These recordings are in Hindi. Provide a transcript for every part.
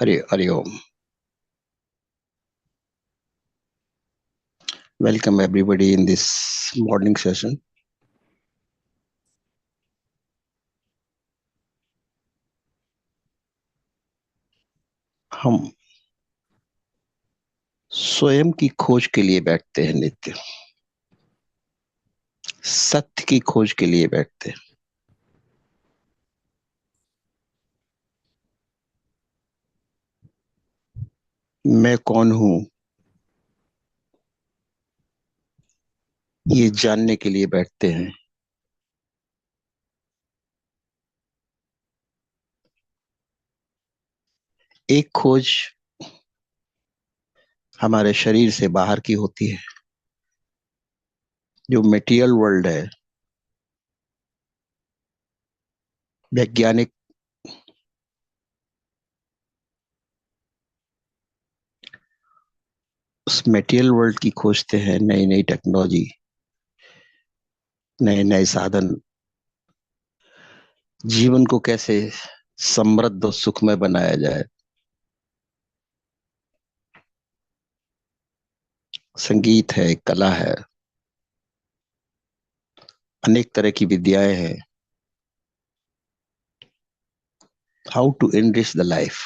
Hari Om. Welcome everybody in this morning session. हम स्वयं की खोज के लिए बैठते हैं नित्य, सत्य की खोज के लिए बैठते हैं। मैं कौन हूं ये जानने के लिए बैठते हैं। एक खोज हमारे शरीर से बाहर की होती है, जो मटेरियल वर्ल्ड है। वैज्ञानिक उस मटेरियल वर्ल्ड की खोजते हैं, नई नई टेक्नोलॉजी, नए नए साधन, जीवन को कैसे समृद्ध और सुखमय बनाया जाए। संगीत है, कला है, अनेक तरह की विद्याएं हैं। How to enrich the life.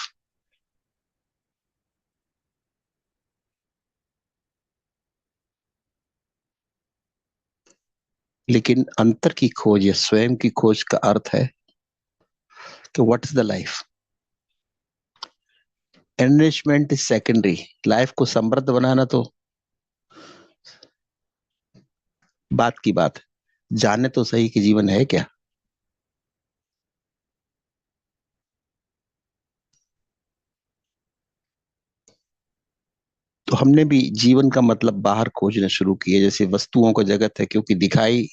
लेकिन अंतर की खोज या स्वयं की खोज का अर्थ है कि what is the life. Enrichment is secondary. Life को समृद्ध बनाना तो बात की बात है, जाने तो सही कि जीवन है क्या। तो हमने भी जीवन का मतलब बाहर खोजना शुरू किया, जैसे वस्तुओं का जगत है, क्योंकि दिखाई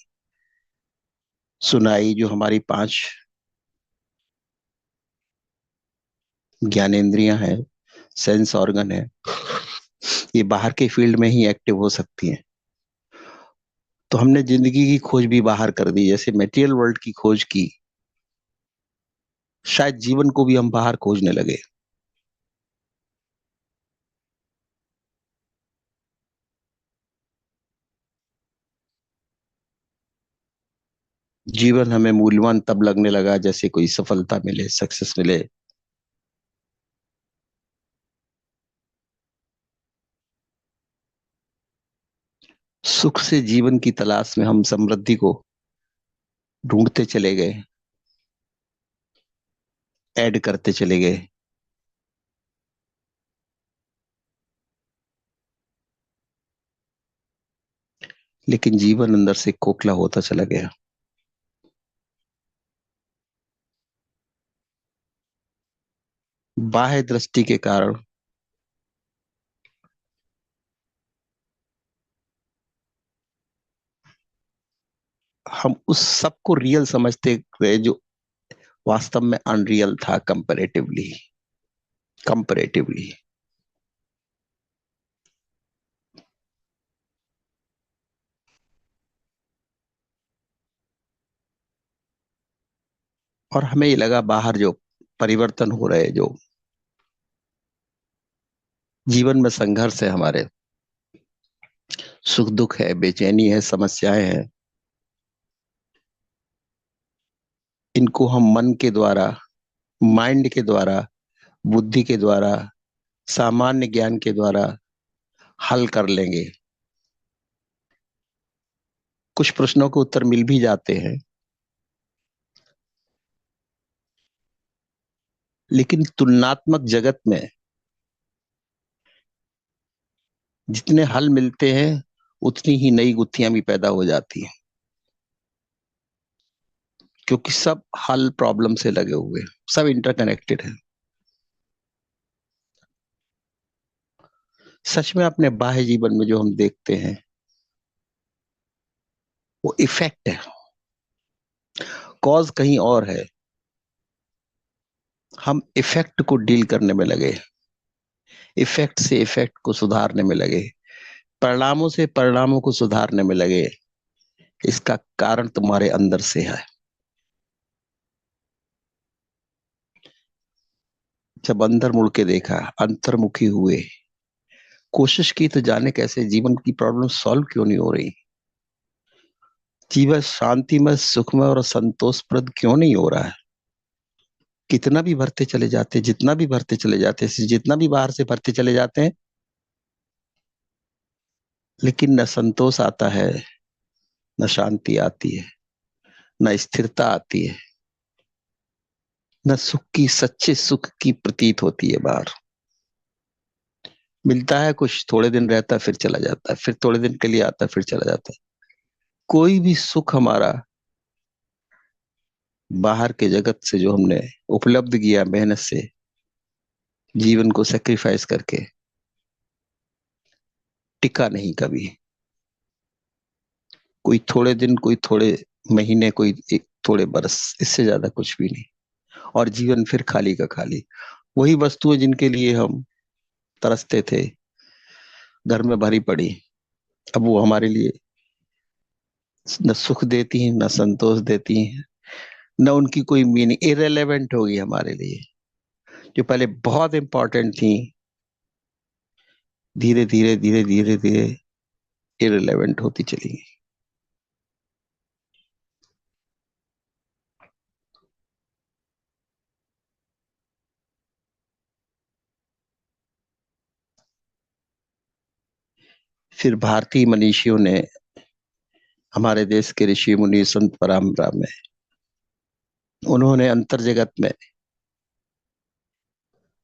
सुनाई जो हमारी पांच ज्ञानेंद्रियां हैं, सेंस ऑर्गन है, ये बाहर के फील्ड में ही एक्टिव हो सकती हैं। तो हमने जिंदगी की खोज भी बाहर कर दी, जैसे मटेरियल वर्ल्ड की खोज की, शायद जीवन को भी हम बाहर खोजने लगे। जीवन हमें मूल्यवान तब लगने लगा जैसे कोई सफलता मिले, सक्सेस मिले। सुख से जीवन की तलाश में हम समृद्धि को ढूंढते चले गए, ऐड करते चले गए। लेकिन जीवन अंदर से खोखला होता चला गया। बाह्य दृष्टि के कारण हम उस सब को रियल समझते रहे जो वास्तव में अनरियल था, कंपैरेटिवली। कंपैरेटिवली और हमें ये लगा बाहर जो परिवर्तन हो रहे, जो जीवन में संघर्ष है, हमारे सुख दुख है, बेचैनी है, समस्याएं हैं, इनको हम मन के द्वारा, माइंड के द्वारा, बुद्धि के द्वारा, सामान्य ज्ञान के द्वारा हल कर लेंगे। कुछ प्रश्नों के उत्तर मिल भी जाते हैं, लेकिन तुलनात्मक जगत में जितने हल मिलते हैं उतनी ही नई गुत्थियां भी पैदा हो जाती हैं, क्योंकि सब हल प्रॉब्लम से लगे हुए हैं, सब इंटरकनेक्टेड है। सच में अपने बाह्य जीवन में जो हम देखते हैं वो इफेक्ट है, कॉज कहीं और है। हम इफेक्ट को डील करने में लगे, इफेक्ट से इफेक्ट को सुधारने में लगे, परिणामों से परिणामों को सुधारने में लगे। इसका कारण तुम्हारे अंदर से है। जब अंदर मुड़ के देखा, अंतर्मुखी हुए, कोशिश की तो जाने कैसे जीवन की प्रॉब्लम सॉल्व क्यों नहीं हो रही, जीवन शांतिमय, सुखमय और संतोषप्रद क्यों नहीं हो रहा है। कितना भी भरते चले जाते, जितना भी भरते चले जाते, जितना भी बाहर से भरते चले जाते हैं, लेकिन न संतोष आता है, न शांति आती है, न स्थिरता आती है, न सुख की, सच्चे सुख की प्रतीत होती है बाहर। मिलता है कुछ, थोड़े दिन रहता है फिर चला जाता है, फिर थोड़े दिन के लिए आता है फिर चला जाता है। कोई भी सुख हमारा बाहर के जगत से जो हमने उपलब्ध किया मेहनत से, जीवन को सेक्रीफाइस करके, टिका नहीं कभी। कोई थोड़े दिन, कोई थोड़े महीने, कोई थोड़े बरस, इससे ज्यादा कुछ भी नहीं। और जीवन फिर खाली का खाली। वही वस्तुएं जिनके लिए हम तरसते थे, घर में भरी पड़ी, अब वो हमारे लिए न सुख देती हैं, न संतोष देती हैं, न उनकी कोई मीनिंग, इरेलेवेंट होगी हमारे लिए। जो पहले बहुत इंपॉर्टेंट थी, धीरे धीरे धीरे धीरे धीरे इरेलेवेंट होती चली गई। फिर भारतीय मनीषियों ने, हमारे देश के ऋषि मुनि संत परंपरा में, उन्होंने अंतर जगत में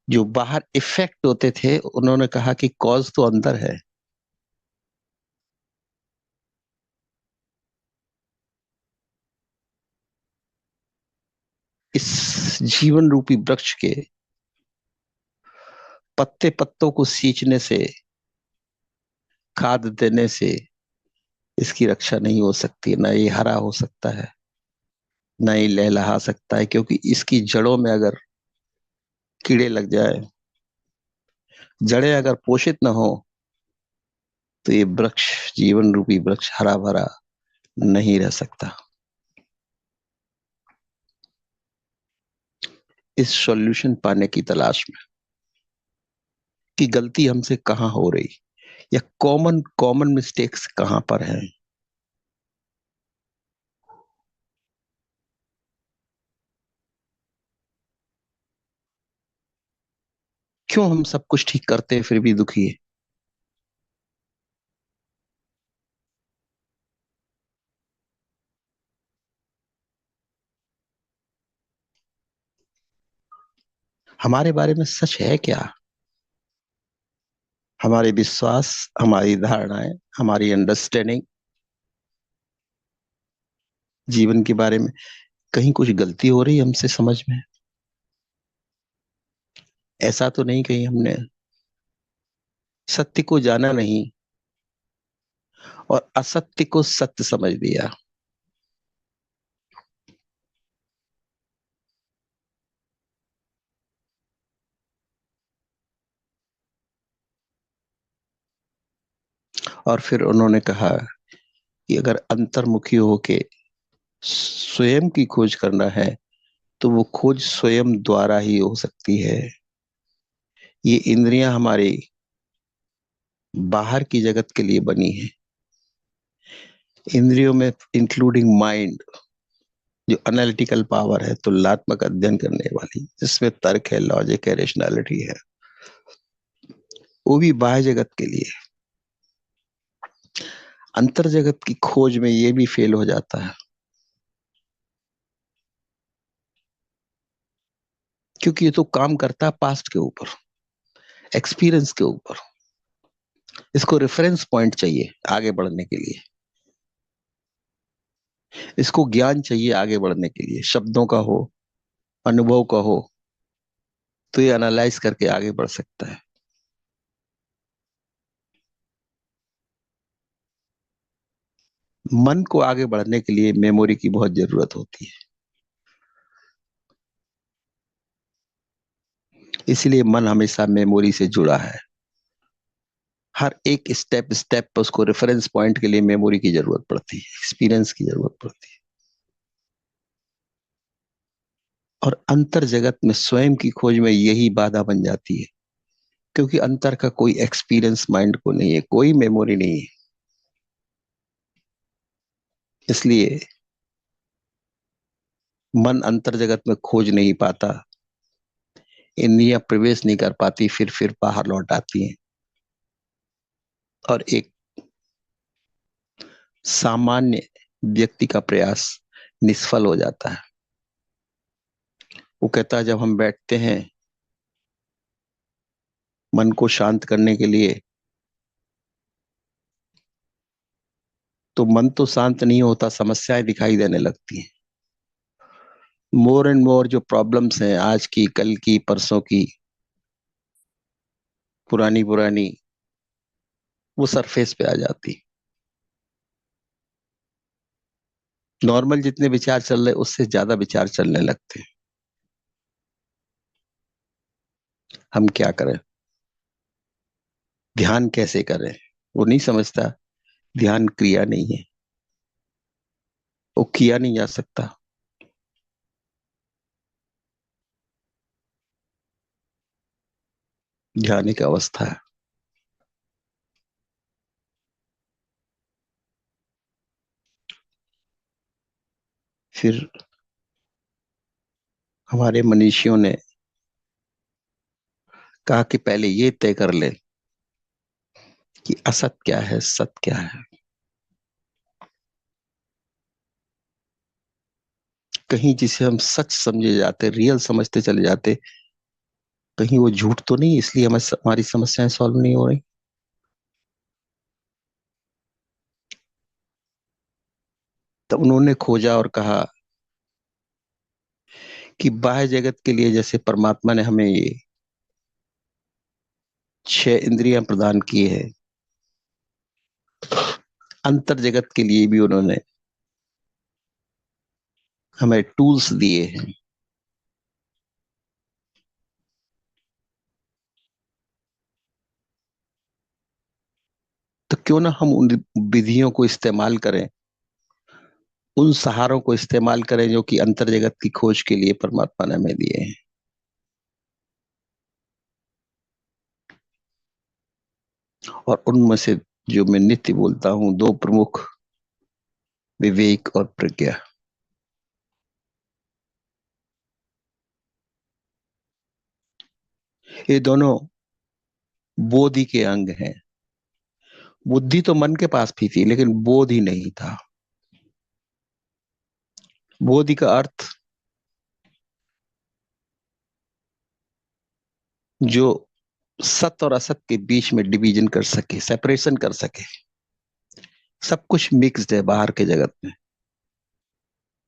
जो बाहर इफेक्ट होते थे, उन्होंने कहा कि कॉज तो अंदर है। इस जीवन रूपी वृक्ष के पत्ते पत्तों को सींचने से, खाद देने से इसकी रक्षा नहीं हो सकती, ना ये हरा हो सकता है, ना ये लहलहा सकता है, क्योंकि इसकी जड़ों में अगर कीड़े लग जाए, जड़ें अगर पोषित न हो, तो ये वृक्ष, जीवन रूपी वृक्ष, हरा भरा नहीं रह सकता। इस सॉल्यूशन पाने की तलाश में कि गलती हमसे कहाँ हो रही, या कॉमन कॉमन मिस्टेक्स कहाँ पर हैं। क्यों हम सब कुछ ठीक करते हैं फिर भी दुखी है। हमारे बारे में सच है क्या? हमारे विश्वास, हमारी धारणाएं, हमारी अंडरस्टैंडिंग जीवन के बारे में, कहीं कुछ गलती हो रही है हमसे समझ में? ऐसा तो नहीं कहीं हमने सत्य को जाना नहीं और असत्य को सत्य समझ लिया। और फिर उन्होंने कहा कि अगर अंतर्मुखी होके स्वयं की खोज करना है, तो वो खोज स्वयं द्वारा ही हो सकती है। ये इंद्रियां हमारी बाहर की जगत के लिए बनी है। इंद्रियों में इंक्लूडिंग माइंड, जो एनालिटिकल पावर है, तुलनात्मक अध्ययन करने वाली, जिसमें तर्क है, लॉजिक है, रेशनैलिटी है, वो भी बाह्य जगत के लिए। अंतर जगत की खोज में ये भी फेल हो जाता है, क्योंकि ये तो काम करता है पास्ट के ऊपर, एक्सपीरियंस के ऊपर। इसको रेफरेंस पॉइंट चाहिए आगे बढ़ने के लिए, इसको ज्ञान चाहिए आगे बढ़ने के लिए, शब्दों का हो, अनुभव का हो, तो ये एनालाइज करके आगे बढ़ सकता है। मन को आगे बढ़ने के लिए मेमोरी की बहुत जरूरत होती है। इसलिए मन हमेशा मेमोरी से जुड़ा है। हर एक स्टेप स्टेप पर उसको रेफरेंस पॉइंट के लिए मेमोरी की जरूरत पड़ती है, एक्सपीरियंस की जरूरत पड़ती है। और अंतर जगत में स्वयं की खोज में यही बाधा बन जाती है, क्योंकि अंतर का कोई एक्सपीरियंस माइंड को नहीं है, कोई मेमोरी नहीं है। इसलिए मन अंतर जगत में खोज नहीं पाता, इंद्रियां प्रवेश नहीं कर पाती, फिर बाहर लौट आती हैं और एक सामान्य व्यक्ति का प्रयास निष्फल हो जाता है। वो कहता है, जब हम बैठते हैं मन को शांत करने के लिए, तो मन तो शांत नहीं होता, समस्याएं दिखाई देने लगती हैं। मोर एंड मोर जो प्रॉब्लम्स हैं, आज की, कल की, परसों की, पुरानी पुरानी, वो सरफेस पे आ जाती। नॉर्मल जितने विचार चल रहे उससे ज्यादा विचार चलने लगते हैं। हम क्या करें, ध्यान कैसे करें? वो नहीं समझता ध्यान क्रिया नहीं है, वो किया नहीं जा सकता। ध्यान एक अवस्था है। फिर हमारे मनीषियों ने कहा कि पहले ये तय कर ले कि असत क्या है, सत क्या है। कहीं जिसे हम सच समझे जाते, रियल समझते चले जाते, कहीं वो झूठ तो नहीं, इसलिए हमारी समस्याएं सॉल्व नहीं हो रही। तो उन्होंने खोजा और कहा कि बाह्य जगत के लिए जैसे परमात्मा ने हमें ये 6 इंद्रियां प्रदान की है, अंतर जगत के लिए भी उन्होंने हमें टूल्स दिए हैं। तो क्यों ना हम उन विधियों को इस्तेमाल करें, उन सहारों को इस्तेमाल करें जो कि अंतर जगत की खोज के लिए परमात्मा ने हमें दिए हैं। और उनमें से जो मैं नित्य बोलता हूं, दो प्रमुख, विवेक और प्रज्ञा। ये दोनों बोधि के अंग हैं। बुद्धि तो मन के पास भी थी, लेकिन बोध ही नहीं था। बोधि का अर्थ जो सत्य और असत के बीच में डिवीजन कर सके, सेपरेशन कर सके। सब कुछ मिक्स्ड है बाहर के जगत में,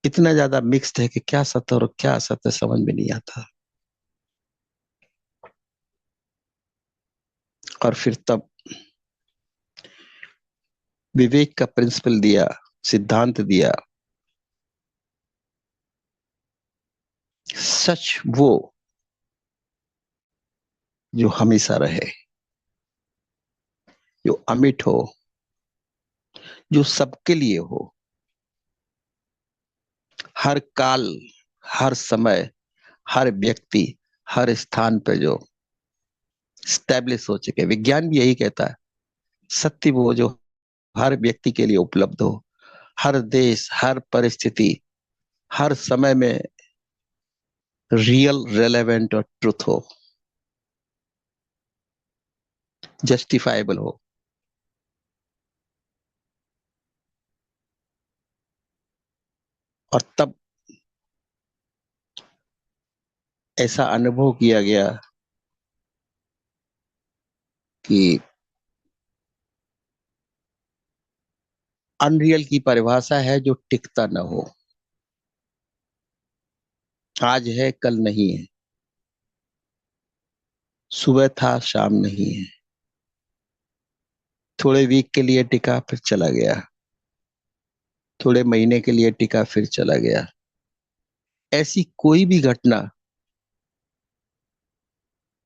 इतना ज्यादा मिक्स्ड है कि क्या सत्य और क्या असत्य समझ में नहीं आता। और फिर तब विवेक का प्रिंसिपल दिया, सिद्धांत दिया, सच वो जो हमेशा रहे, जो अमिट हो, जो सबके लिए हो, हर काल, हर समय, हर व्यक्ति, हर स्थान पे जो स्टैब्लिश हो चुके। विज्ञान भी यही कहता है, सत्य वो जो हर व्यक्ति के लिए उपलब्ध हो, हर देश, हर परिस्थिति, हर समय में रियल, रेलेवेंट और ट्रुथ हो, जस्टिफाइबल हो। और तब ऐसा अनुभव किया गया कि अनरियल की परिभाषा है जो टिकता न हो, आज है कल नहीं है, सुबह था शाम नहीं है, थोड़े वीक के लिए टिका फिर चला गया, थोड़े महीने के लिए टिका फिर चला गया। ऐसी कोई भी घटना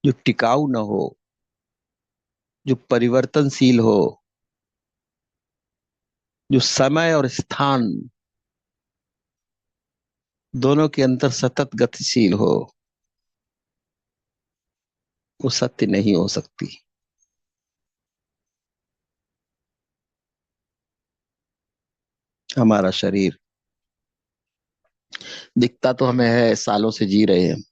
जो टिकाऊ न हो, जो परिवर्तनशील हो, जो समय और स्थान दोनों के अंतर सतत गतिशील हो, वो सत्य नहीं हो सकती। हमारा शरीर दिखता तो हमें है, सालों से जी रहे हैं,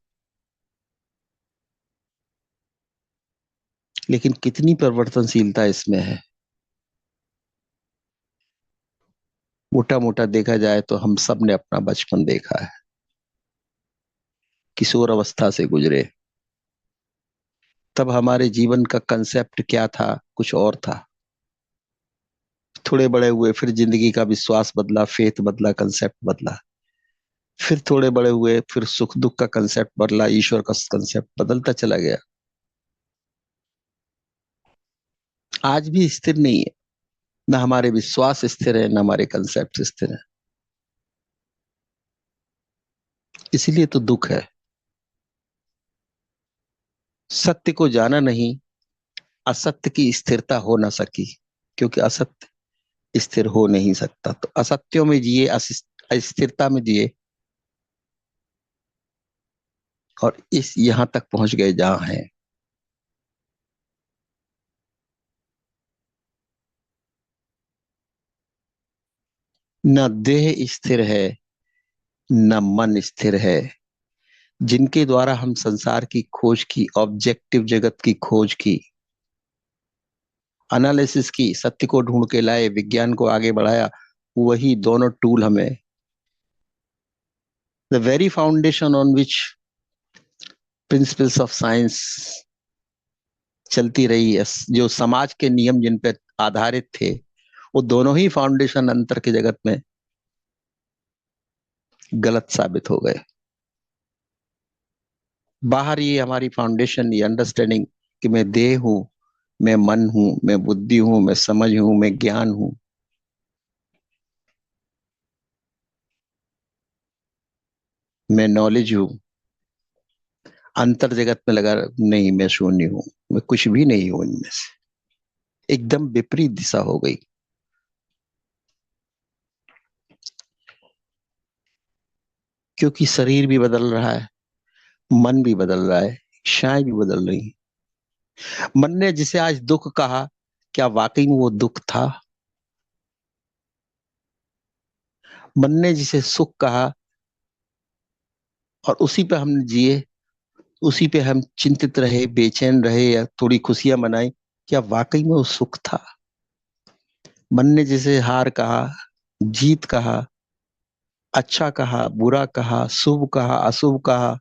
लेकिन कितनी परिवर्तनशीलता इसमें है। मोटा मोटा देखा जाए तो हम सब ने अपना बचपन देखा है, किशोर अवस्था से गुजरे। तब हमारे जीवन का कंसेप्ट क्या था, कुछ और था। थोड़े बड़े हुए, फिर जिंदगी का विश्वास बदला, फेथ बदला, कंसेप्ट बदला। फिर थोड़े बड़े हुए, फिर सुख दुख का कंसेप्ट बदला, ईश्वर का कंसेप्ट बदलता चला गया। आज भी स्थिर नहीं है, ना हमारे विश्वास स्थिर है, ना हमारे कंसेप्ट स्थिर है। इसीलिए तो दुख है। सत्य को जाना नहीं, असत्य की स्थिरता हो ना सकी, क्योंकि असत्य स्थिर हो नहीं सकता। तो असत्यों में जिए, अस्थिरता में जिए, और इस यहां तक पहुंच गए जहां हैं। न देह स्थिर है, न मन स्थिर है। जिनके द्वारा हम संसार की खोज की, ऑब्जेक्टिव जगत की खोज की, एनालिसिस की, सत्य को ढूंढ के लाए, विज्ञान को आगे बढ़ाया, वही दोनों टूल हमें, the very foundation on which principles of science चलती रही है, जो समाज के नियम जिन पे आधारित थे, वो दोनों ही फाउंडेशन अंतर के जगत में गलत साबित हो गए। बाहर ये हमारी फाउंडेशन, ये अंडरस्टैंडिंग कि मैं देह हूं, मैं मन हूं, मैं बुद्धि हूं, मैं समझ हूं, मैं ज्ञान हूं, मैं नॉलेज हूं, अंतर जगत में लगा नहीं, मैं शून्य हूं, मैं कुछ भी नहीं हूं इनमें से। एकदम विपरीत दिशा हो गई। क्योंकि शरीर भी बदल रहा है, मन भी बदल रहा है, इच्छाएं भी बदल रही हैं। मन ने जिसे आज दुख कहा, क्या वाकई में वो दुख था? मन ने जिसे सुख कहा और उसी पे हम जिए, उसी पे हम चिंतित रहे, बेचैन रहे, या थोड़ी खुशियां मनाई, क्या वाकई में वो सुख था? मन ने जिसे हार कहा, जीत कहा, अच्छा कहा, बुरा कहा, शुभ कहा, अशुभ कहा,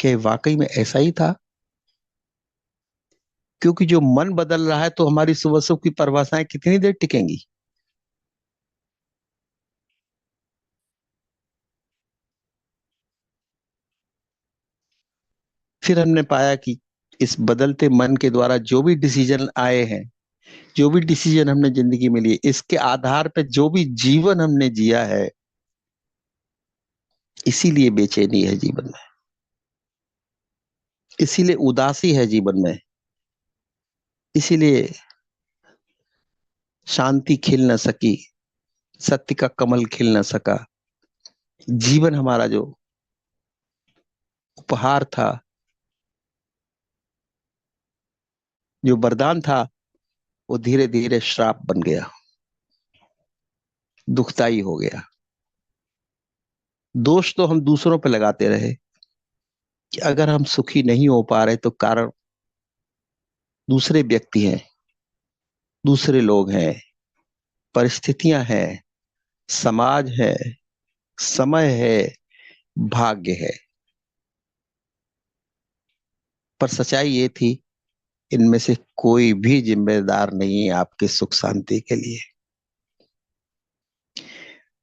क्या वाकई में ऐसा ही था? क्योंकि जो मन बदल रहा है, तो हमारी शुभ अशुभ की परिभाषाएं कितनी देर टिकेंगी? फिर हमने पाया कि इस बदलते मन के द्वारा जो भी डिसीजन आए हैं, जो भी डिसीजन हमने जिंदगी में लिए, इसके आधार पर जो भी जीवन हमने जिया है, इसीलिए बेचैनी है जीवन में, इसीलिए उदासी है जीवन में, इसीलिए शांति खिल न सकी, सत्य का कमल खिल न सका। जीवन हमारा जो उपहार था, जो वरदान था, वो धीरे धीरे श्राप बन गया, दुखदाई हो गया। दोष तो हम दूसरों पे लगाते रहे कि अगर हम सुखी नहीं हो पा रहे, तो कारण दूसरे व्यक्ति हैं, दूसरे लोग हैं, परिस्थितियां हैं, समाज है, समय है, भाग्य है। पर सच्चाई ये थी, इनमें से कोई भी जिम्मेदार नहीं है आपके सुख शांति के लिए।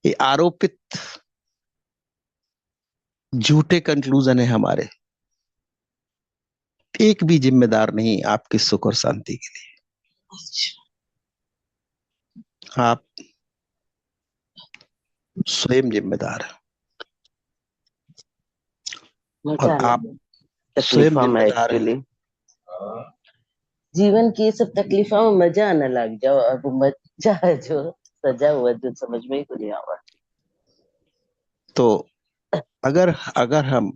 ये आरोपित झूठे कंक्लूजन है हमारे, एक भी जिम्मेदार नहीं आपके सुख और शांति के लिए। आप स्वयं जिम्मेदार हैं, और मजा आप नहीं स्वयं तकलीफों में जिम्मेदार हैं। एक्चुअली जीवन की ये सब तकलीफों में मजा आने लग जाओ, और वो मजा है जो सजा हुआ, जो समझ में ही को नहीं आवा। तो अगर अगर हम,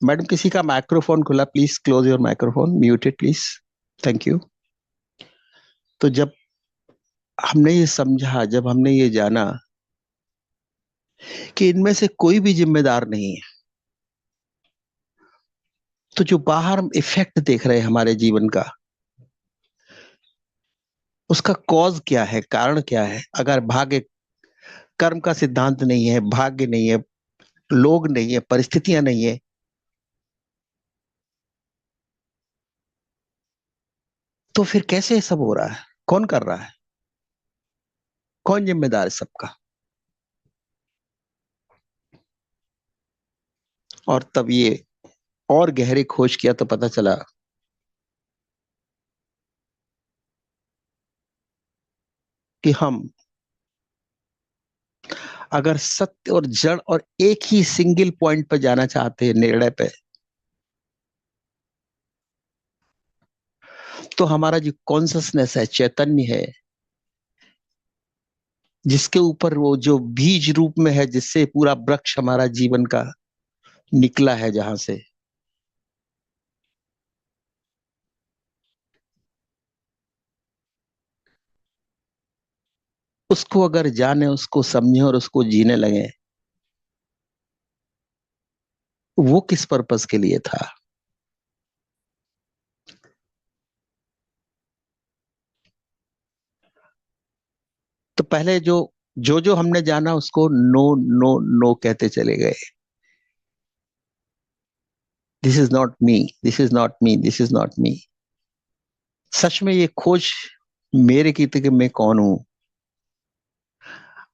मैडम किसी का माइक्रोफोन खुला, please close your microphone, muted please, thank you. तो जब हमने ये समझा, जब हमने ये जाना कि इनमें से कोई भी जिम्मेदार नहीं है, तो जो बाहर हम इफेक्ट देख रहे हैं हमारे जीवन का, उसका कॉज क्या है, कारण क्या है? अगर भाग्य, कर्म का सिद्धांत नहीं है, भाग्य नहीं है, लोग नहीं है, परिस्थितियां नहीं है, तो फिर कैसे ये सब हो रहा है? कौन कर रहा है? कौन जिम्मेदार है सबका? और तब ये और गहरी खोज किया तो पता चला कि हम अगर सत्य और जड़ और एक ही सिंगल पॉइंट पर जाना चाहते हैं, निर्णय पे, तो हमारा जो कॉन्सियसनेस है, चैतन्य है, जिसके ऊपर वो जो बीज रूप में है, जिससे पूरा वृक्ष हमारा जीवन का निकला है, जहां से, उसको अगर जाने, उसको समझे और उसको जीने लगे, वो किस पर्पस के लिए था? तो पहले जो जो जो हमने जाना, उसको नो नो नो कहते चले गए। This is not me, this is not me, this is not me. सच में ये खोज मेरे की थी कि मैं कौन हूं।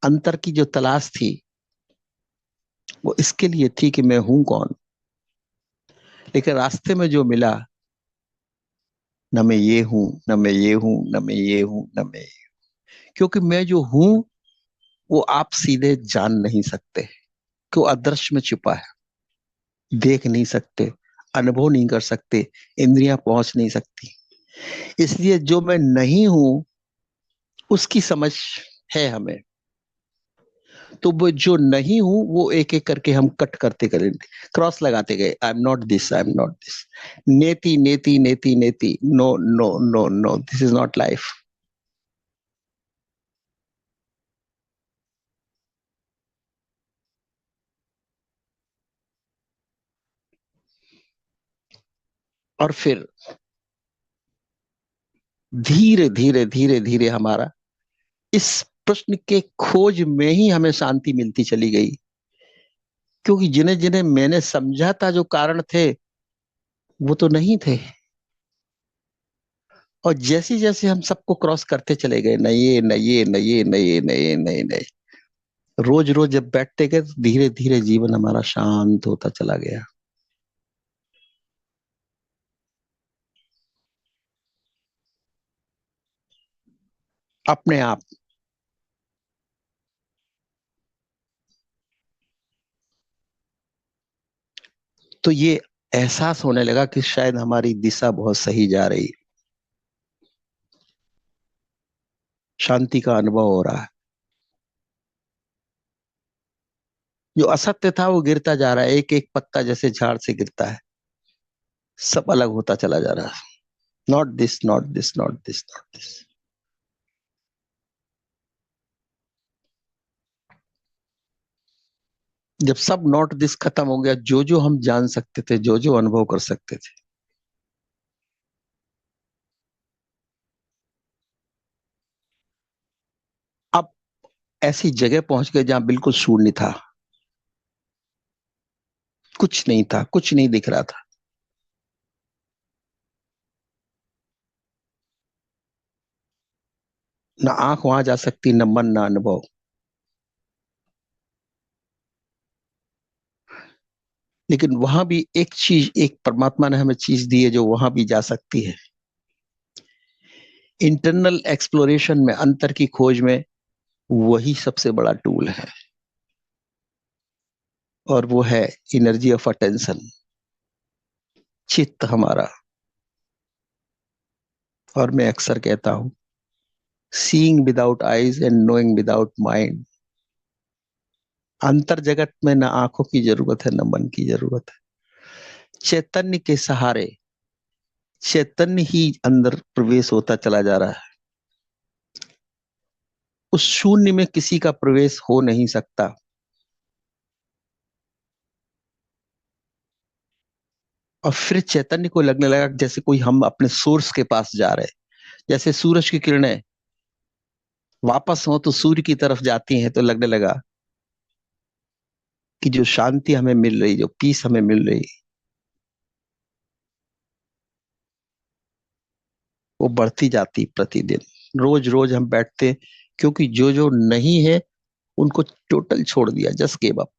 अंतर की जो तलाश थी, वो इसके लिए थी कि मैं हूं कौन। लेकिन रास्ते में जो मिला, न मैं ये हूं, न मैं ये हूं, न मैं ये हूं, न मैं ये। क्योंकि मैं जो हूं, वो आप सीधे जान नहीं सकते, कि वो अदृश्य में छिपा है, देख नहीं सकते, अनुभव नहीं कर सकते, इंद्रियां पहुंच नहीं सकती। इसलिए जो मैं नहीं हूं, उसकी समझ है हमें। तो वो जो नहीं हूं, वो एक एक करके हम कट करते करेंगे, क्रॉस लगाते गए, I am not this, I am not this, नेति नेति नेति नेति, no no no no, this is not life. और फिर धीरे धीरे धीरे धीरे हमारा इस प्रश्न के खोज में ही हमें शांति मिलती चली गई। क्योंकि जिन्हें जिन्हें मैंने समझा था जो कारण थे, वो तो नहीं थे। और जैसे जैसे हम सबको क्रॉस करते चले गए, न ये न ये न ये न ये न ये न ये न ये, रोज रोज जब बैठते गए, तो धीरे धीरे जीवन हमारा शांत होता चला गया। अपने आप। तो ये एहसास होने लगा कि शायद हमारी दिशा बहुत सही जा रही, शांति का अनुभव हो रहा है। जो असत्य था वो गिरता जा रहा है, एक एक पत्ता जैसे झाड़ से गिरता है, सब अलग होता चला जा रहा है। Not this, not this, not this, not this. जब सब नॉट दिस खत्म हो गया, जो जो हम जान सकते थे, जो जो अनुभव कर सकते थे, अब ऐसी जगह पहुंच गए जहां बिल्कुल शून्य था, कुछ नहीं था, कुछ नहीं दिख रहा था। ना आंख वहां जा सकती, न मन, ना अनुभव। लेकिन वहां भी एक चीज, एक परमात्मा ने हमें चीज दी है जो वहां भी जा सकती है। इंटरनल एक्सप्लोरेशन में, अंतर की खोज में, वही सबसे बड़ा टूल है। और वो है एनर्जी ऑफ अटेंशन, चित्त हमारा। और मैं अक्सर कहता हूं, seeing without eyes and knowing without mind अंतर जगत में न आंखों की जरूरत है न मन की जरूरत है। चैतन्य के सहारे चैतन्य ही अंदर प्रवेश होता चला जा रहा है। उस शून्य में किसी का प्रवेश हो नहीं सकता। और फिर चैतन्य को लगने लगा जैसे कोई हम अपने सोर्स के पास जा रहे हैं। जैसे सूरज की किरणें वापस हो तो सूर्य की तरफ जाती हैं, तो लगने लगा कि जो शांति हमें मिल रही, जो पीस हमें मिल रही, वो बढ़ती जाती प्रतिदिन। रोज रोज हम बैठते, क्योंकि जो जो नहीं है उनको टोटल छोड़ दिया, जस्ट गिव अप।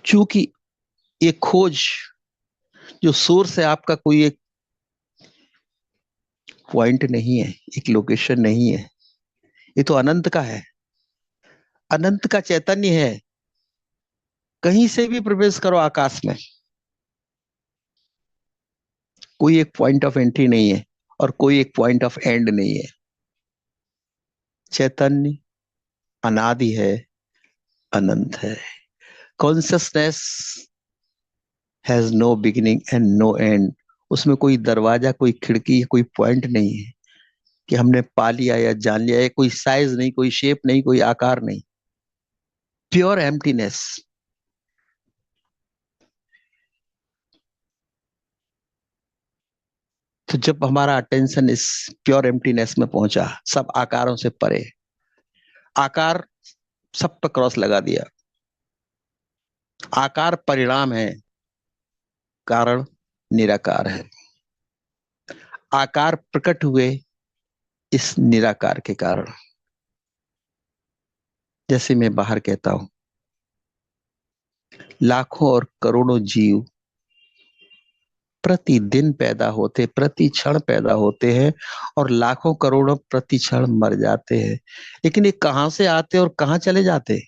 क्योंकि ये खोज, जो सोर्स है आपका, कोई एक पॉइंट नहीं है, एक लोकेशन नहीं है, ये तो अनंत का है, अनंत का चैतन्य है। कहीं से भी प्रवेश करो आकाश में, कोई एक पॉइंट ऑफ एंट्री नहीं है और कोई एक पॉइंट ऑफ एंड नहीं है। चैतन्य अनादि है, अनंत है। Consciousness has no beginning and no end. उसमें कोई दरवाजा, कोई खिड़की, कोई पॉइंट नहीं है कि हमने पा लिया या जान लिया। कोई साइज नहीं, कोई शेप नहीं, कोई आकार नहीं। Pure emptiness. तो जब हमारा अटेंशन इस प्योर एम्प्टीनेस में पहुंचा, सब आकारों से परे, आकार सब पर क्रॉस लगा दिया। आकार परिणाम है, कारण निराकार है। आकार प्रकट हुए इस निराकार के कारण। जैसे मैं बाहर कहता हूं, लाखों और करोड़ों जीव प्रतिदिन पैदा होते, प्रति क्षण पैदा होते हैं, और लाखों करोड़ों प्रति क्षण मर जाते हैं। लेकिन ये कहां से आते और कहां चले जाते?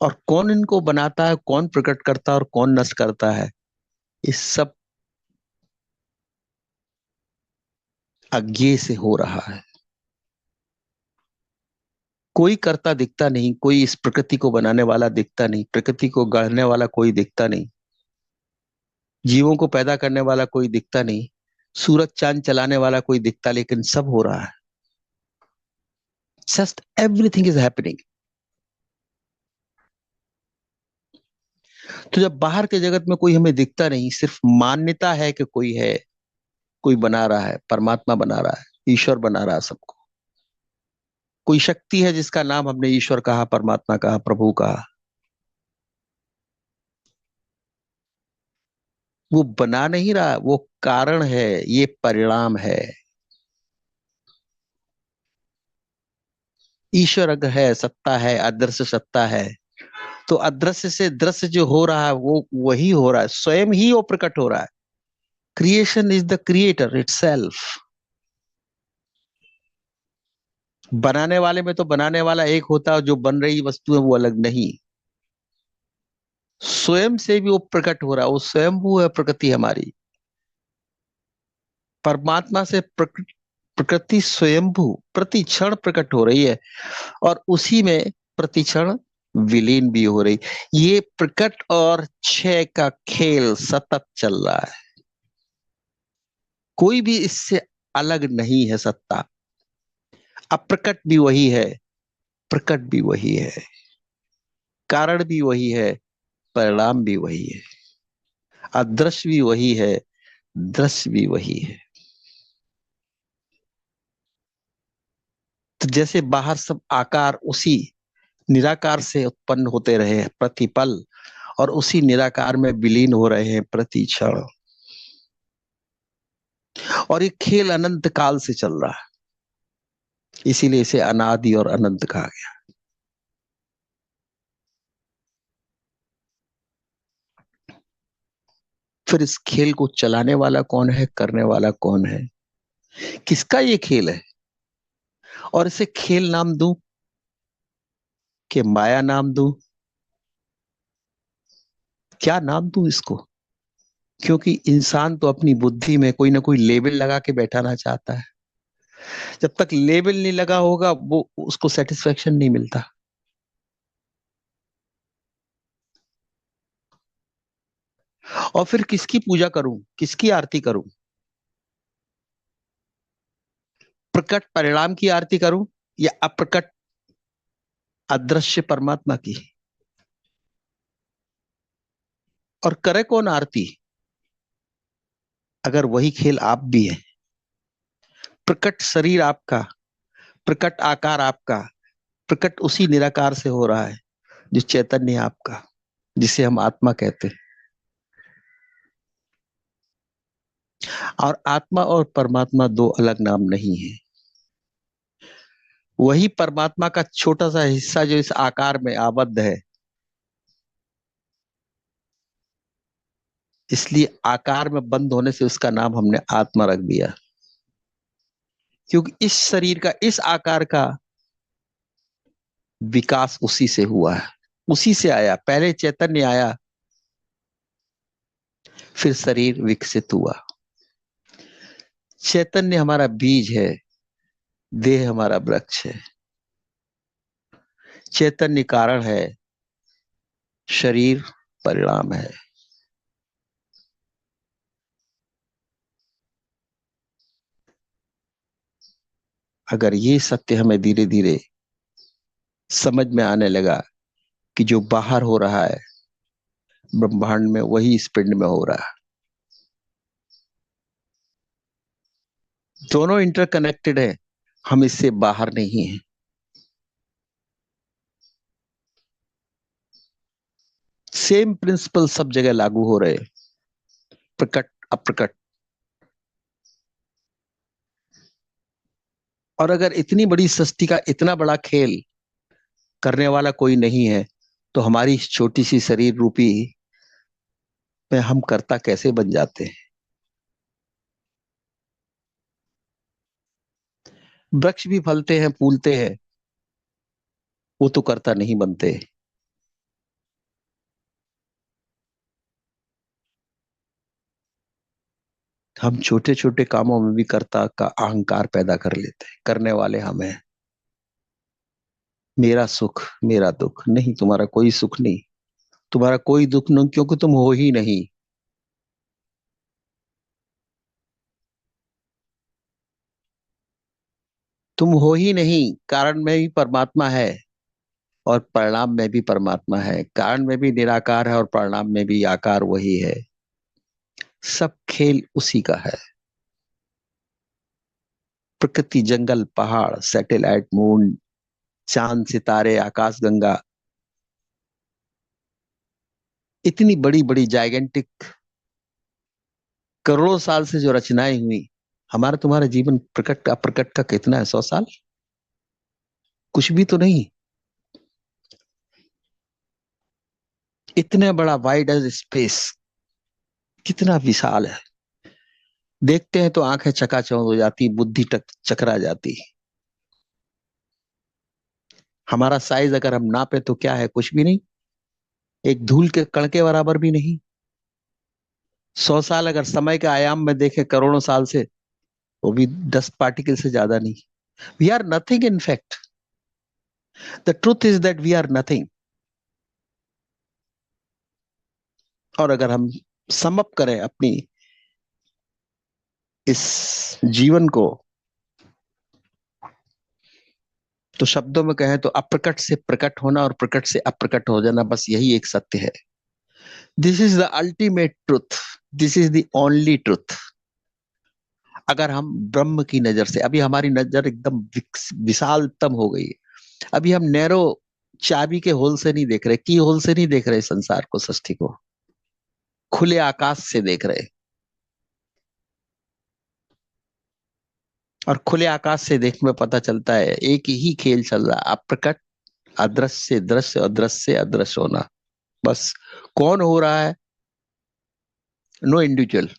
और कौन इनको बनाता है, कौन प्रकट करता है और कौन नष्ट करता है, इस सब अज्ञे से हो रहा है। कोई करता दिखता नहीं, कोई इस प्रकृति को बनाने वाला दिखता नहीं, प्रकृति को गढ़ने वाला कोई दिखता नहीं, जीवों को पैदा करने वाला कोई दिखता नहीं, सूरज चांद चलाने वाला कोई दिखता, लेकिन सब हो रहा है। Just everything is happening. तो जब बाहर के जगत में कोई हमें दिखता नहीं, सिर्फ मान्यता है कि कोई है, कोई बना रहा है, परमात्मा बना रहा है, ईश्वर बना रहा है सबको। कोई शक्ति है जिसका नाम हमने ईश्वर कहा, परमात्मा कहा, प्रभु कहा। वो बना नहीं रहा, वो कारण है, ये परिणाम है। ईश्वर अगर है, सत्ता है, अदृश्य सत्ता है, तो अदृश्य से दृश्य जो हो रहा है वो वही हो रहा है, स्वयं ही वो प्रकट हो रहा है। Creation is the creator itself. बनाने वाले में तो बनाने वाला एक होता है, जो बन रही वस्तु है वो अलग नहीं। स्वयं से भी वो प्रकट हो रहा है, वो स्वयं वो है प्रकृति हमारी। परमात्मा से प्रकृति स्वयंभू प्रति क्षण प्रकट हो रही है, और उसी में प्रति क्षण विलीन भी हो रही। ये प्रकट और क्षय का खेल सतत चल रहा है। कोई भी इससे अलग नहीं है सत्ता। अप्रकट भी वही है, प्रकट भी वही है, कारण भी वही है, परिणाम भी वही है, अदृश्य भी वही है, दृश्य भी वही है। तो जैसे बाहर सब आकार उसी निराकार से उत्पन्न होते रहे हैं प्रतिपल, और उसी निराकार में विलीन हो रहे हैं प्रति क्षण, और ये खेल अनंत काल से चल रहा है। इसीलिए इसे अनादि और अनंत कहा गया। फिर इस खेल को चलाने वाला कौन है, करने वाला कौन है, किसका ये खेल है? और इसे खेल नाम दूं कि माया नाम दूं? क्या नाम दूं इसको? क्योंकि इंसान तो अपनी बुद्धि में कोई ना कोई लेबल लगा के बैठाना चाहता है। जब तक लेबल नहीं लगा होगा वो उसको सेटिस्फेक्शन नहीं मिलता। और फिर किसकी पूजा करूं, किसकी आरती करूं? प्रकट परिणाम की आरती करूं या अप्रकट अदृश्य परमात्मा की? और करे कौन आरती अगर वही खेल आप भी हैं? प्रकट शरीर आपका, प्रकट आकार आपका, प्रकट उसी निराकार से हो रहा है जो चैतन्य है आपका, जिसे हम आत्मा कहते हैं। और आत्मा और परमात्मा दो अलग नाम नहीं है। वही परमात्मा का छोटा सा हिस्सा जो इस आकार में आबद्ध है, इसलिए आकार में बंद होने से उसका नाम हमने आत्मा रख दिया। क्योंकि इस शरीर का, इस आकार का विकास उसी से हुआ है, उसी से आया। पहले चैतन्य आया, फिर शरीर विकसित हुआ। चैतन्य हमारा बीज है, देह हमारा वृक्ष है। चैतन्य कारण है, शरीर परिणाम है। अगर ये सत्य हमें धीरे धीरे समझ में आने लगा कि जो बाहर हो रहा है ब्रह्मांड में, वही इस पिंड में हो रहा है, दोनों इंटरकनेक्टेड है, हम इससे बाहर नहीं हैं। सेम प्रिंसिपल सब जगह लागू हो रहे, प्रकट अप्रकट। और अगर इतनी बड़ी सृष्टि का इतना बड़ा खेल करने वाला कोई नहीं है, तो हमारी इस छोटी सी शरीर रूपी में हम कर्ता कैसे बन जाते हैं? वृक्ष भी फलते हैं, फूलते हैं, वो तो कर्ता नहीं बनते। हम छोटे छोटे कामों में भी कर्ता का अहंकार पैदा कर लेते हैं। करने वाले हम हैं। मेरा सुख, मेरा दुख नहीं, तुम्हारा कोई सुख नहीं, तुम्हारा कोई दुख नहीं, क्योंकि तुम हो ही नहीं। तुम हो ही नहीं। कारण में भी परमात्मा है और परिणाम में भी परमात्मा है। कारण में भी निराकार है और परिणाम में भी आकार वही है। सब खेल उसी का है। प्रकृति, जंगल, पहाड़, सैटेलाइट, मून, चांद, सितारे, आकाश गंगा, इतनी बड़ी बड़ी जाइगेंटिक करोड़ों साल से जो रचनाएं हुई, हमारा तुम्हारा जीवन प्रकट अप्रकट का कितना है? 100 साल? कुछ भी तो नहीं। इतना बड़ा वाइड एज स्पेस, कितना विशाल है। देखते हैं तो आंखें चकाचौंध हो जाती, बुद्धि चकरा जाती। हमारा साइज अगर हम नापे तो क्या है? कुछ भी नहीं, एक धूल के कण के बराबर भी नहीं। 100 साल अगर समय के आयाम में देखें, करोड़ों साल से, वो भी डस्ट पार्टिकल से ज्यादा नहीं। We are nothing in fact. The truth is that we are nothing. और अगर हम समअप करें अपनी इस जीवन को, तो शब्दों में कहें तो अप्रकट से प्रकट होना और प्रकट से अप्रकट हो जाना, बस यही एक सत्य है। This is the ultimate truth, this is the only truth. अगर हम ब्रह्म की नजर से, अभी हमारी नजर एकदम विशालतम हो गई है, अभी हम नैरो चाबी के होल से नहीं देख रहे, की होल से नहीं देख रहे संसार को, सृष्टि को, खुले आकाश से देख रहे। और खुले आकाश से देखने में पता चलता है एक ही खेल चल रहा, अप्रकट, अदृश्य से दृश्य, अदृश्य से अदृश्य होना। बस कौन हो रहा है? नो इंडिविजुअल,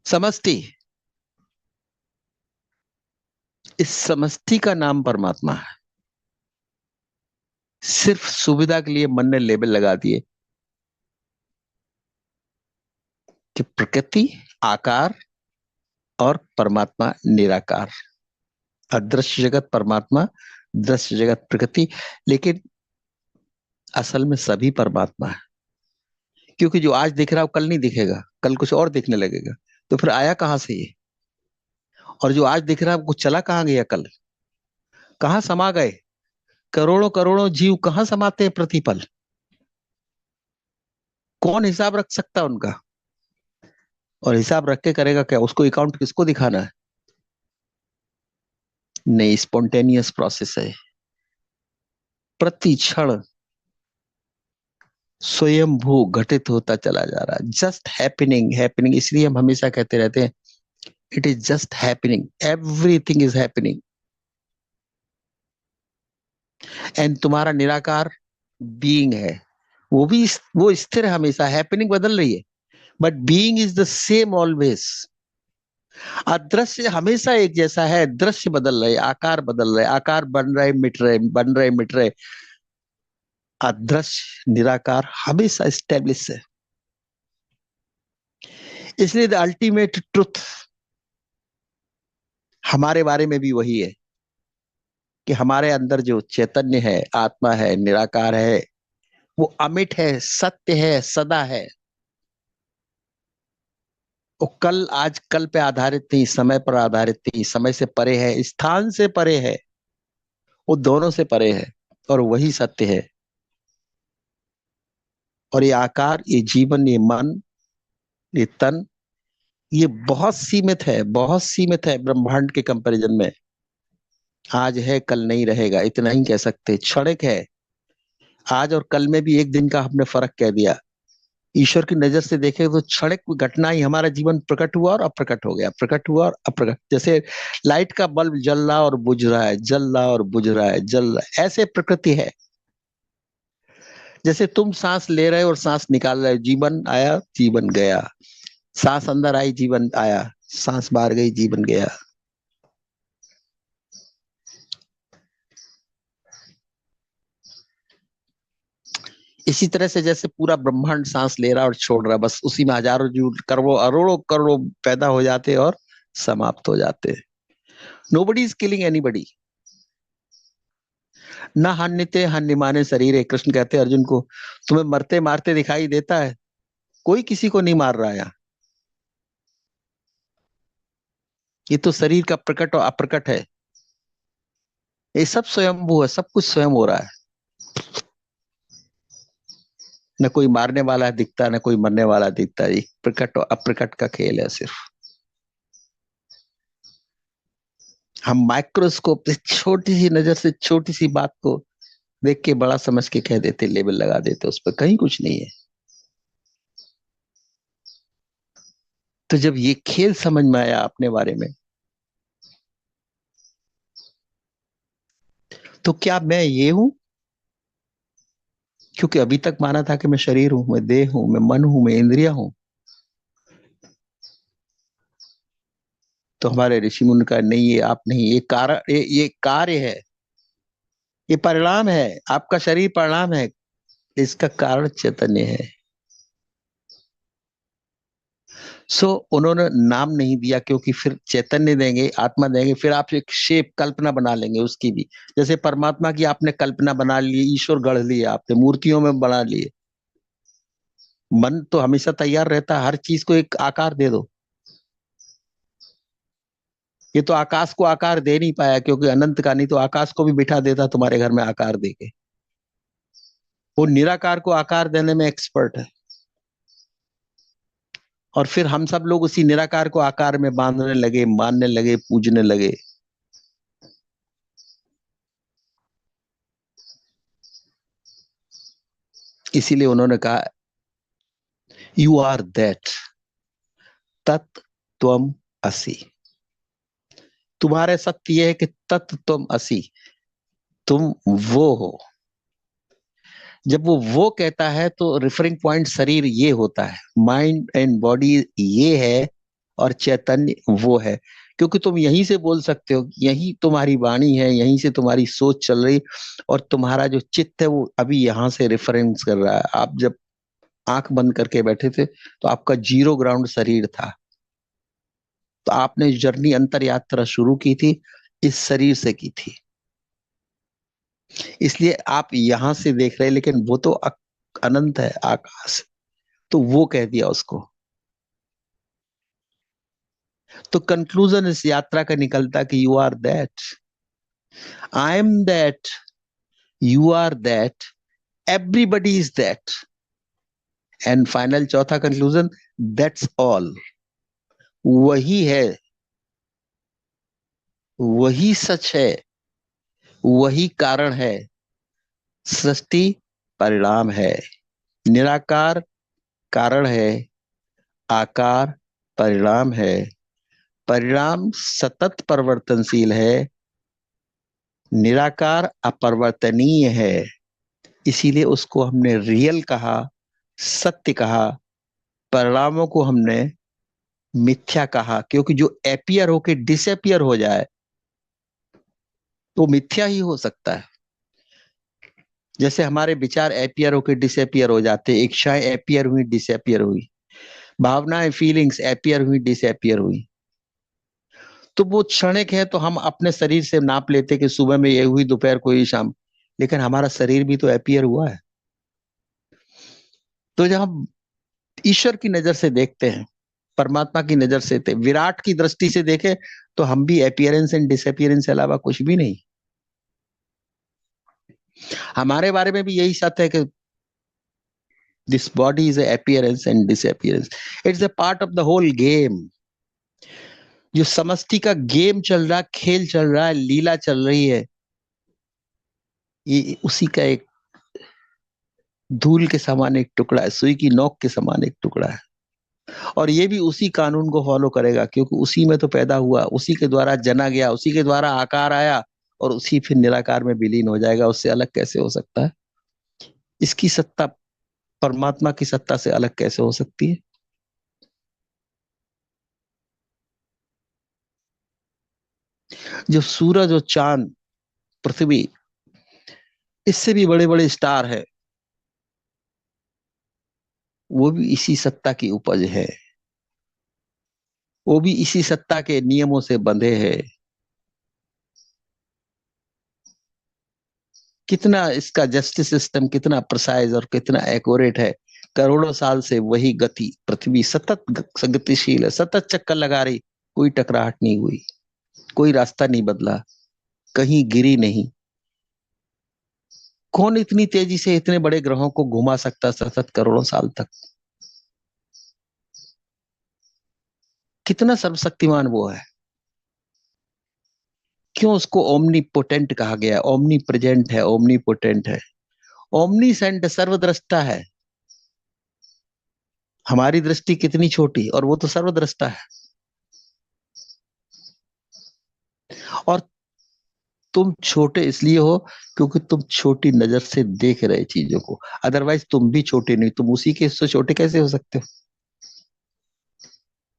समष्टि। इस समष्टि का नाम परमात्मा है। सिर्फ सुविधा के लिए मन ने लेबल लगा दिए। कि प्रकृति आकार और परमात्मा निराकार, अदृश्य जगत परमात्मा, दृश्य जगत प्रकृति। लेकिन असल में सभी परमात्मा है, क्योंकि जो आज दिख रहा है वो कल नहीं दिखेगा, कल कुछ और दिखने लगेगा। तो फिर आया कहां से ये? और जो आज दिख रहा है वो चला कहां गया? कल कहां समा गए? करोड़ों करोड़ों जीव कहां समाते हैं प्रतिपल? कौन हिसाब रख सकता है उनका? और हिसाब रख के करेगा क्या? उसको अकाउंट किसको दिखाना है? नहीं, स्पॉन्टेनियस प्रोसेस है, प्रति क्षण स्वयंभू घटित होता चला जा रहा है। Just happening, happening. इसलिए हम हमेशा कहते रहते हैं it is just happening, everything is happening. And तुम्हारा निराकार बीइंग है, वो भी वो स्थिर है हमेशा। हैपनिंग बदल रही है, but being is the same always. अदृश्य हमेशा एक जैसा है, दृश्य बदल रहे, आकार बदल रहे, आकार बन रहे मिट रहे, बन रहे मिट रहे। अदृश्य निराकार हमेशा स्टेब्लिश है। इसलिए द अल्टीमेट ट्रुथ हमारे बारे में भी वही है कि हमारे अंदर जो चैतन्य है, आत्मा है, निराकार है, वो अमिट है, सत्य है, सदा है। वो कल आज कल पे आधारित नहीं, समय पर आधारित नहीं, समय से परे है, स्थान से परे है, वो दोनों से परे है, और वही सत्य है। और ये आकार, ये जीवन, ये मन, ये तन, ये बहुत सीमित है, बहुत सीमित है ब्रह्मांड के कंपैरिजन में। आज है कल नहीं रहेगा, इतना ही कह सकते। क्षणिक है, आज और कल में भी एक दिन का हमने फर्क कह दिया। ईश्वर की नजर से देखे तो क्षणिक घटना ही हमारा जीवन प्रकट हुआ और अप्रकट हो गया, प्रकट हुआ और अप्रकट। जैसे लाइट का बल्ब जल रहा और बुझ रहा है, जल रहा और बुझ रहा है, जल रहा है, ऐसे प्रकृति है। जैसे तुम सांस ले रहे हो और सांस निकाल रहे हो, जीवन आया जीवन गया, सांस अंदर आई जीवन आया, सांस बाहर गई जीवन गया। इसी तरह से जैसे पूरा ब्रह्मांड सांस ले रहा और छोड़ रहा, बस उसी में हजारों जीव, करोड़ों अरोड़ों करोड़ों पैदा हो जाते और समाप्त हो जाते। Nobody is killing anybody. न हन्यते हन्यमाने शरीर है, कृष्ण कहते हैं अर्जुन को, तुम्हें मरते मारते दिखाई देता है? कोई किसी को नहीं मार रहा है यहाँ। ये तो शरीर का प्रकट और अप्रकट है, ये सब स्वयंभू है, सब कुछ स्वयं हो रहा है। न कोई मारने वाला दिखता, न कोई मरने वाला दिखता। ये प्रकट और अप्रकट का खेल है सिर्फ। हम माइक्रोस्कोप से छोटी सी नजर से छोटी सी बात को देख के बड़ा समझ के कह देते, लेबल लगा देते, उस पर कहीं कुछ नहीं है। तो जब ये खेल समझ में आया अपने बारे में, तो क्या मैं ये हूं? क्योंकि अभी तक माना था कि मैं शरीर हूं, मैं देह हूं, मैं मन हूं, मैं इंद्रिया हूं। तो हमारे ऋषि मुनि का नहीं, ये आप नहीं, ये कारण, ये कार्य है, ये परिणाम है, आपका शरीर परिणाम है, इसका कारण चैतन्य है। सो उन्होंने नाम नहीं दिया, क्योंकि फिर चैतन्य देंगे, आत्मा देंगे, फिर आप एक शेप कल्पना बना लेंगे उसकी भी। जैसे परमात्मा की आपने कल्पना बना ली, ईश्वर गढ़ लिया आपने, मूर्तियों में बना लिए। मन तो हमेशा तैयार रहता है, हर चीज को एक आकार दे दो। ये तो आकाश को आकार दे नहीं पाया, क्योंकि अनंत का, नहीं तो आकाश को भी बिठा देता तुम्हारे घर में आकार देके। वो निराकार को आकार देने में एक्सपर्ट है। और फिर हम सब लोग उसी निराकार को आकार में बांधने लगे, मानने लगे, पूजने लगे। इसीलिए उन्होंने कहा यू आर दैट, तत् त्वम असि। तुम्हारे सत्य यह है कि तत् त्वम असि, तुम वो हो। जब वो कहता है तो रेफरिंग पॉइंट शरीर ये होता है, माइंड एंड बॉडी ये है, और चैतन्य वो है। क्योंकि तुम यहीं से बोल सकते हो, यही तुम्हारी वाणी है, यहीं से तुम्हारी सोच चल रही, और तुम्हारा जो चित्त है वो अभी यहां से रेफरेंस कर रहा है। आप जब आंख बंद करके बैठे थे तो आपका जीरो ग्राउंड शरीर था। तो आपने जर्नी अंतर यात्रा शुरू की थी, इस शरीर से की थी। इसलिए आप यहां से देख रहे हैं, लेकिन वो तो अनंत है, आकाश। तो वो कह दिया उसको। तो कंक्लूजन इस यात्रा का निकलता कि you are that, I am that, you are that, everybody is that. And final चौथा कंक्लूजन, दैट्स ऑल। वही है, वही सच है, वही कारण है। सृष्टि परिणाम है, निराकार कारण है, आकार परिणाम है। परिणाम सतत परिवर्तनशील है, निराकार अपरिवर्तनीय है। इसीलिए उसको हमने रियल कहा, सत्य कहा। परिणामों को हमने मिथ्या कहा, क्योंकि जो एपियर होके डिसएपियर हो जाए तो मिथ्या ही हो सकता है। जैसे हमारे विचार एपियर होके डिसएपियर हो जाते, इच्छाएं एपियर हुई, डिसएपियर हुई, भावनाएं फीलिंग्स एपियर हुई, डिसएपियर हुई। तो वो क्षणिक है, तो हम अपने शरीर से नाप लेते कि सुबह में ये हुई, दोपहर को हुई, शाम। लेकिन हमारा शरीर भी तो एपियर हुआ है। तो जब हम ईश्वर की नजर से देखते हैं, परमात्मा की नजर से, विराट की दृष्टि से देखे, तो हम भी एपियरेंस एंड डिसअपियरेंस के अलावा कुछ भी नहीं। हमारे बारे में भी यही सत्य है कि this body is appearance and disappearance. It's a part of the whole game. जो समष्टि का गेम चल रहा, खेल चल रहा है, लीला चल रही है, ये उसी का एक धूल के समान एक टुकड़ा है, सुई की नोक के समान एक टुकड़ा है। और ये भी उसी कानून को फॉलो करेगा, क्योंकि उसी में तो पैदा हुआ, उसी के द्वारा जना गया, उसी के द्वारा आकार आया, और उसी फिर निराकार में विलीन हो जाएगा। उससे अलग कैसे हो सकता है? इसकी सत्ता परमात्मा की सत्ता से अलग कैसे हो सकती है? जो सूरज और चांद, पृथ्वी, इससे भी बड़े बड़े स्टार है, वो भी इसी सत्ता की उपज है। वो भी इसी सत्ता के नियमों से बंधे हैं। कितना इसका जस्टिस सिस्टम कितना प्रिसाइज और कितना एक्यूरेट है। करोड़ों साल से वही गति, पृथ्वी सतत गतिशील है, सतत चक्कर लगा रही, कोई टकराहट नहीं हुई, कोई रास्ता नहीं बदला, कहीं गिरी नहीं। कौन इतनी तेजी से इतने बड़े ग्रहों को घुमा सकता सतत करोड़ों साल तक? कितना सर्वशक्तिमान वो है। क्यों उसको ओमनी पोटेंट कहा गया? ओमनी प्रेजेंट है, ओमनी पोटेंट है, ओमनी सेंट, सर्वद्रष्टा है। हमारी दृष्टि कितनी छोटी, और वो तो सर्वद्रष्टा है। और तुम छोटे इसलिए हो क्योंकि तुम छोटी नजर से देख रहे चीजों को। अदरवाइज तुम भी छोटे नहीं, तुम उसी के हिस्से छोटे कैसे हो सकते हो?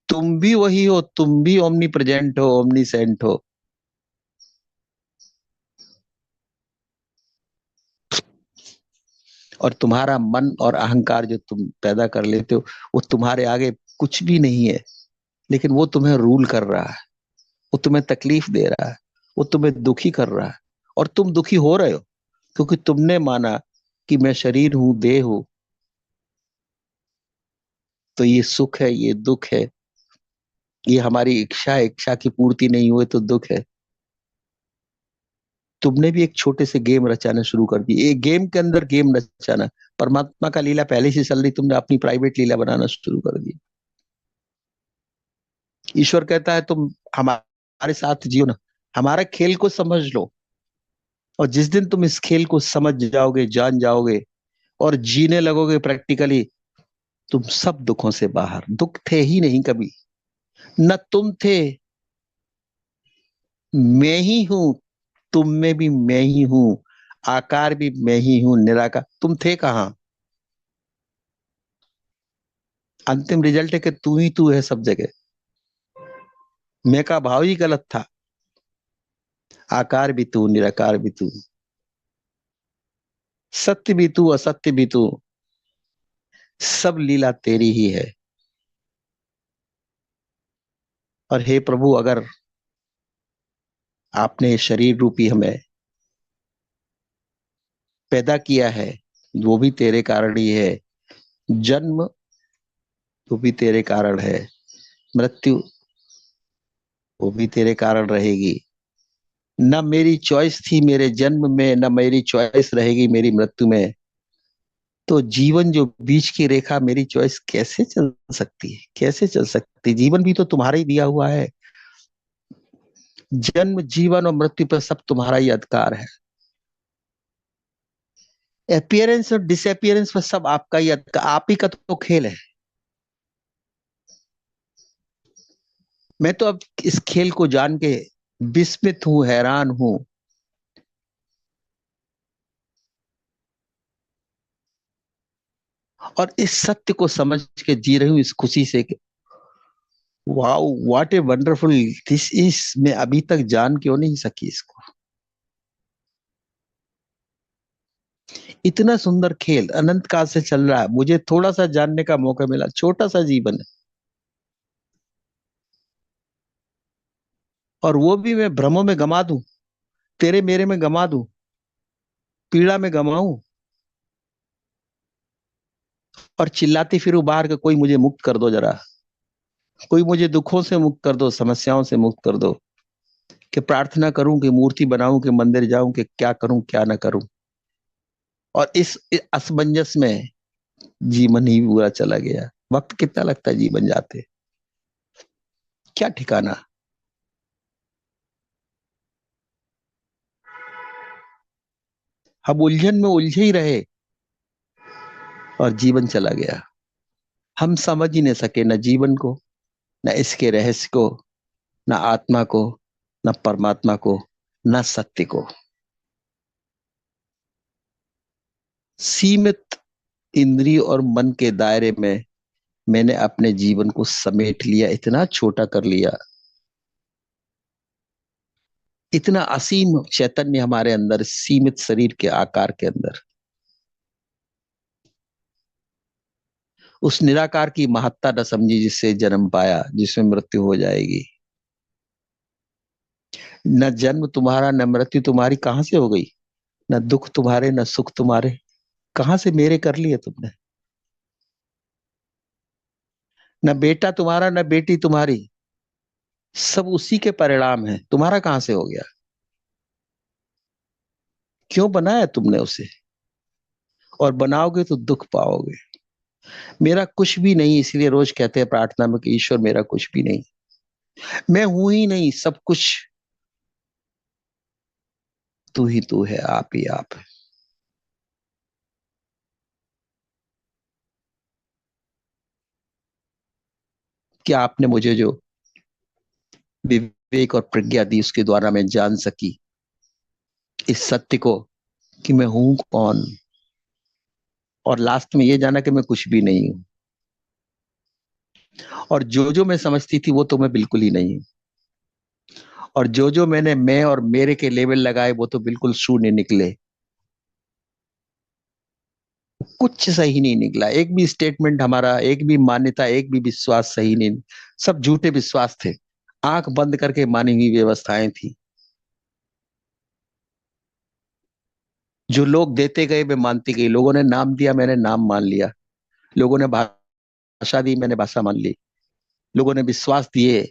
तुम भी वही हो, तुम भी ओमनी प्रेजेंट हो, ओमनी सेंट हो। और तुम्हारा मन और अहंकार जो तुम पैदा कर लेते हो, वो तुम्हारे आगे कुछ भी नहीं है। लेकिन वो तुम्हें रूल कर रहा है, वो तुम्हें तकलीफ दे रहा है, वो तुम्हें दुखी कर रहा है। और तुम दुखी हो रहे हो क्योंकि तुमने माना कि मैं शरीर हूं, देह हूं, तो ये सुख है, ये दुख है, ये हमारी इच्छा है, इच्छा की पूर्ति नहीं हुई तो दुख है। तुमने भी एक छोटे से गेम रचाना शुरू कर दी, एक गेम के अंदर गेम रचाना। परमात्मा का लीला पहले से चल रही, तुमने अपनी प्राइवेट लीला बनाना शुरू कर दी। ईश्वर कहता है तुम हमारे साथ जियो ना, हमारे खेल को समझ लो। और जिस दिन तुम इस खेल को समझ जाओगे, जान जाओगे, और जीने लगोगे प्रैक्टिकली, तुम सब दुखों से बाहर। दुख थे ही नहीं कभी, न तुम थे, मैं ही हूं। तुम में भी मैं ही हूं, आकार भी मैं ही हूं, निराकार। तुम थे कहाँ? अंतिम रिजल्ट है कि तू है सब जगह। मैं का भाव ही गलत था। आकार भी तू, निराकार भी तू, सत्य भी तू, असत्य भी तू। सब लीला तेरी ही है। और हे प्रभु, अगर आपने शरीर रूपी हमें पैदा किया है, वो भी तेरे कारण ही है। जन्म, वो भी तेरे कारण है। मृत्यु, वो भी तेरे कारण रहेगी। न मेरी चॉइस थी मेरे जन्म में, न मेरी चॉइस रहेगी मेरी मृत्यु में। तो जीवन जो बीच की रेखा, मेरी चॉइस कैसे चल सकती है? कैसे चल सकती? जीवन भी तो तुम्हारा ही दिया हुआ है। जन्म, जीवन और मृत्यु पर सब तुम्हारा ही अधिकार है। अपियरेंस और डिसअपियरेंस पर सब आपका ही अधिकार, आप ही का तो खेल है। मैं तो अब इस खेल को जान के विस्मित हूं, हैरान हूं। और इस सत्य को समझ के जी रही हूं, इस खुशी से कि wow, what a wonderful this is. मैं अभी तक जान क्यों नहीं सकी इसको? इतना सुंदर खेल अनंत काल से चल रहा है, मुझे थोड़ा सा जानने का मौका मिला। छोटा सा जीवन है, और वो भी मैं भ्रमों में गमा दूं, तेरे मेरे में गमा दूं, पीड़ा में गमाऊं, और चिल्लाती फिरूं बाहर के, कोई मुझे मुक्त कर दो जरा। कोई मुझे दुखों से मुक्त कर दो, समस्याओं से मुक्त कर दो। कि प्रार्थना करूं, कि मूर्ति बनाऊं, कि मंदिर जाऊं, कि क्या करूं क्या ना करूं। और इस असमंजस में जीवन ही पूरा चला गया। वक्त कितना लगता है जीवन जाते, क्या ठिकाना। हम उलझन में उलझे ही रहे, और जीवन चला गया। हम समझ ही नहीं सके न जीवन को, न इसके रहस्य को, न आत्मा को, न परमात्मा को, न सत्य को। सीमित इंद्रिय और मन के दायरे में मैंने अपने जीवन को समेट लिया, इतना छोटा कर लिया। इतना असीम चैतन्य हमारे अंदर, सीमित शरीर के आकार के अंदर। उस निराकार की महत्ता न समझी, जिससे जन्म पाया, जिसमें मृत्यु हो जाएगी। न जन्म तुम्हारा न मृत्यु तुम्हारी, कहां से हो गई? न दुख तुम्हारे न सुख तुम्हारे, कहां से मेरे कर लिए तुमने? न बेटा तुम्हारा न बेटी तुम्हारी, सब उसी के परिणाम है। तुम्हारा कहां से हो गया? क्यों बनाया तुमने उसे? और बनाओगे तो दुख पाओगे। मेरा कुछ भी नहीं, इसलिए रोज कहते हैं प्रार्थना में कि ईश्वर मेरा कुछ भी नहीं। मैं हूं ही नहीं, सब कुछ तू ही तू है, आप ही आप है। क्या आपने मुझे जो विवेक और प्रज्ञा दी, उसके द्वारा मैं जान सकी इस सत्य को, कि मैं हूं कौन। और लास्ट में ये जाना कि मैं कुछ भी नहीं हूं। और जो जो मैं समझती थी, वो तो मैं बिल्कुल ही नहीं हूं। और जो जो मैंने मैं और मेरे के लेवल लगाए, वो तो बिल्कुल शून्य निकले। कुछ सही नहीं निकला, एक भी स्टेटमेंट हमारा, एक भी मान्यता, एक भी विश्वास सही नहीं। सब झूठे विश्वास थे, आंख बंद करके मानी हुई व्यवस्थाएं थी। जो लोग देते गए मैं मानती गई। लोगों ने नाम दिया, मैंने नाम मान लिया। लोगों ने भाषा दी, मैंने भाषा मान ली। लोगों ने विश्वास दिए,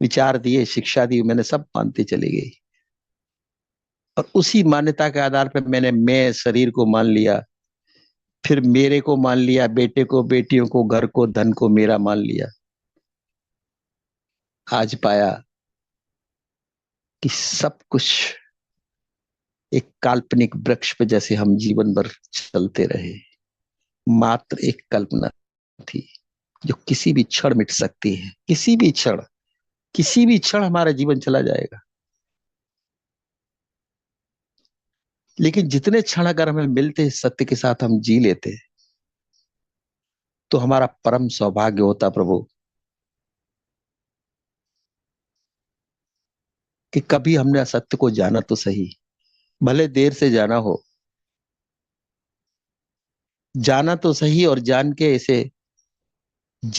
विचार दिए, शिक्षा दी, मैंने सब मानती चली गई। और उसी मान्यता के आधार पर मैं शरीर को मान लिया, फिर मेरे को मान लिया, बेटे को, बेटियों को, घर को, धन को मेरा मान लिया। आज पाया कि सब कुछ एक काल्पनिक वृक्ष पे जैसे हम जीवन भर चलते रहे। मात्र एक कल्पना थी, जो किसी भी क्षण मिट सकती है। किसी भी क्षण, किसी भी क्षण हमारा जीवन चला जाएगा। लेकिन जितने क्षण अगर हमें मिलते सत्य के साथ हम जी लेते, तो हमारा परम सौभाग्य होता प्रभु, कि कभी हमने असत्य को जाना तो सही, भले देर से जाना हो। जाना तो सही और जान के ऐसे